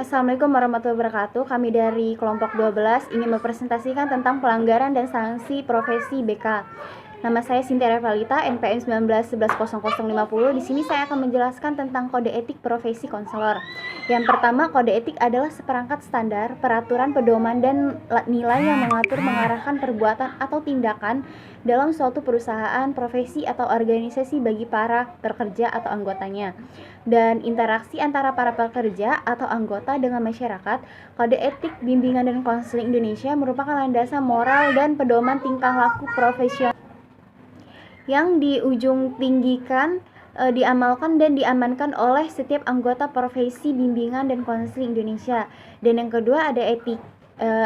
Assalamualaikum warahmatullahi wabarakatuh. Kami dari kelompok 12 ingin mempresentasikan tentang pelanggaran dan sanksi profesi BK. Nama saya Cynthia Revalita, NPM 19110050. Di sini saya akan menjelaskan tentang kode etik profesi konselor. Yang pertama, kode etik adalah seperangkat standar, peraturan, pedoman, dan nilai yang mengarahkan perbuatan atau tindakan dalam suatu perusahaan, profesi, atau organisasi bagi para pekerja atau anggotanya. Dan interaksi antara para pekerja atau anggota dengan masyarakat. Kode etik bimbingan dan konseling Indonesia merupakan landasan moral dan pedoman tingkah laku profesional yang diujung tinggikan, diamalkan dan diamankan oleh setiap anggota profesi bimbingan dan konseling Indonesia. Dan yang kedua ada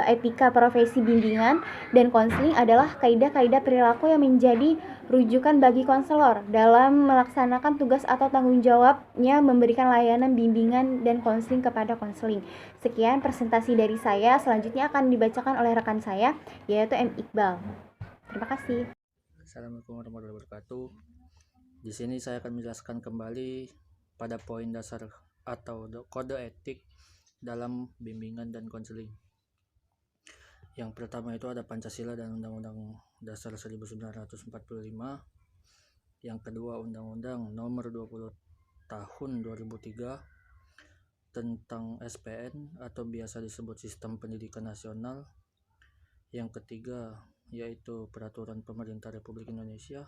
etika profesi bimbingan dan konseling adalah kaidah-kaidah perilaku yang menjadi rujukan bagi konselor dalam melaksanakan tugas atau tanggung jawabnya memberikan layanan bimbingan dan konseling kepada konseling. Sekian presentasi dari saya, selanjutnya akan dibacakan oleh rekan saya yaitu M. Iqbal. Terima kasih. Assalamualaikum warahmatullahi wabarakatuh. Di sini saya akan menjelaskan kembali pada poin dasar atau kode etik dalam bimbingan dan konseling. Yang pertama itu ada Pancasila dan Undang-Undang Dasar 1945. Yang kedua Undang-Undang Nomor 20 Tahun 2003 tentang SPN atau biasa disebut Sistem Pendidikan Nasional. Yang ketiga yaitu Peraturan Pemerintah Republik Indonesia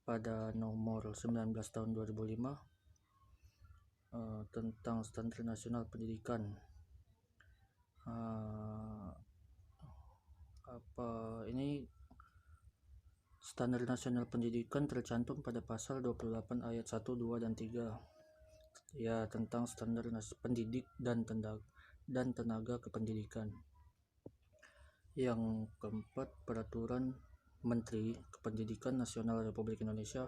pada nomor 19 tahun 2005 tentang Standar Nasional Pendidikan. Ini Standar Nasional Pendidikan tercantum pada pasal 28 ayat 1, 2, dan 3 ya, tentang standar pendidik dan tenaga kependidikan. Yang keempat, Peraturan Menteri Kependidikan Nasional Republik Indonesia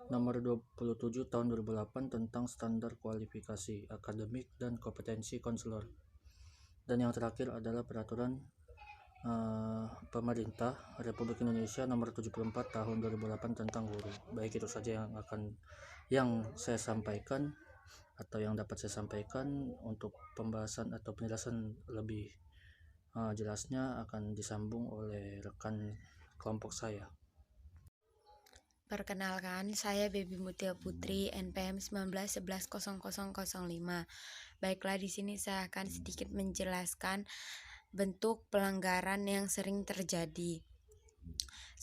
Nomor 27 Tahun 2008 tentang standar kualifikasi akademik dan kompetensi konselor. Dan yang terakhir adalah Peraturan Pemerintah Republik Indonesia Nomor 74 Tahun 2008 tentang guru. Baik, itu saja yang saya sampaikan atau yang dapat saya sampaikan. Untuk pembahasan atau penjelasan lebih jelasnya akan disambung oleh rekan kelompok saya. Perkenalkan, saya Baby Mutia Putri, NPM 19110005. Baiklah, di sini saya akan sedikit menjelaskan bentuk pelanggaran yang sering terjadi.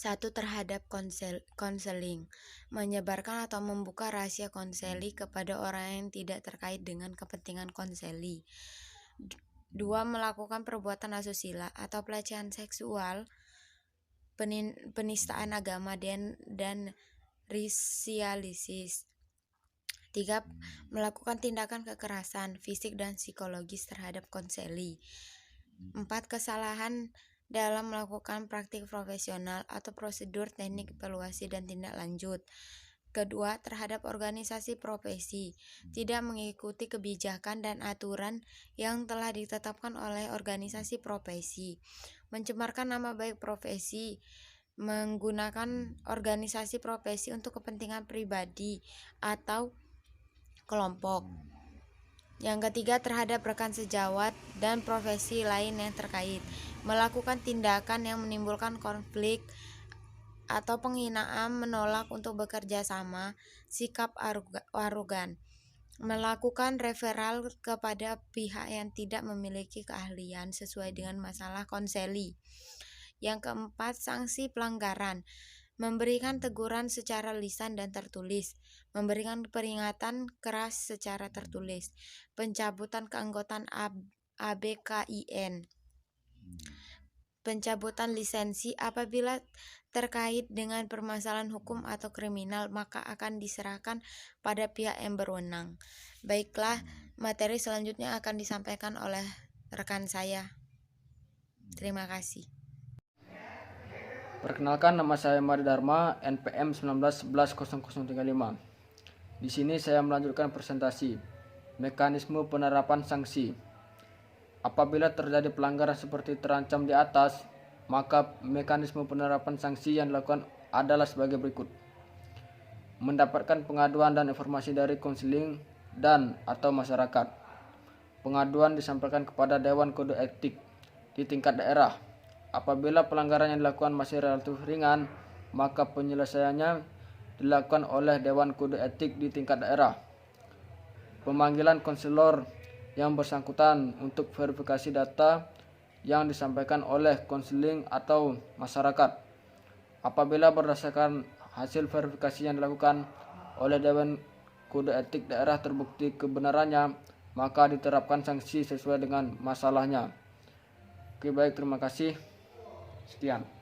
1. Terhadap konseling, menyebarkan atau membuka rahasia konseli kepada orang yang tidak terkait dengan kepentingan konseli. 2. Melakukan perbuatan asusila atau pelecehan seksual, penistaan agama dan rasialisis. 3. Melakukan tindakan kekerasan fisik dan psikologis terhadap konseli. 4. Kesalahan dalam melakukan praktik profesional atau prosedur teknik evaluasi dan tindak lanjut. Kedua, terhadap organisasi profesi, tidak mengikuti kebijakan dan aturan yang telah ditetapkan oleh organisasi profesi, mencemarkan nama baik profesi, menggunakan organisasi profesi untuk kepentingan pribadi atau kelompok. Yang ketiga, terhadap rekan sejawat dan profesi lain yang terkait, melakukan tindakan yang menimbulkan konflik atau penghinaan, menolak untuk bekerja sama, sikap arogan, melakukan referral kepada pihak yang tidak memiliki keahlian sesuai dengan masalah konseli. Yang keempat, sanksi pelanggaran, memberikan teguran secara lisan dan tertulis, memberikan peringatan keras secara tertulis, pencabutan keanggotaan ABKIN, pencabutan lisensi apabila terkait dengan permasalahan hukum atau kriminal, maka akan diserahkan pada pihak yang berwenang. Baiklah, materi selanjutnya akan disampaikan oleh rekan saya. Terima kasih. Perkenalkan, nama saya Mari Dharma, NPM 19110035. Di sini saya melanjutkan presentasi mekanisme penerapan sanksi. Apabila terjadi pelanggaran seperti terancam di atas, maka mekanisme penerapan sanksi yang dilakukan adalah sebagai berikut. Mendapatkan pengaduan dan informasi dari konseling dan atau masyarakat. pengaduan disampaikan kepada Dewan Kode Etik di tingkat daerah. Apabila pelanggaran yang dilakukan masih relatif ringan, maka penyelesaiannya dilakukan oleh Dewan Kode Etik di tingkat daerah. Pemanggilan konselor yang bersangkutan untuk verifikasi data yang disampaikan oleh konseling atau masyarakat. Apabila berdasarkan hasil verifikasi yang dilakukan oleh Dewan Kode Etik daerah terbukti kebenarannya, maka diterapkan sanksi sesuai dengan masalahnya. Oke, baik, terima kasih. Sekian.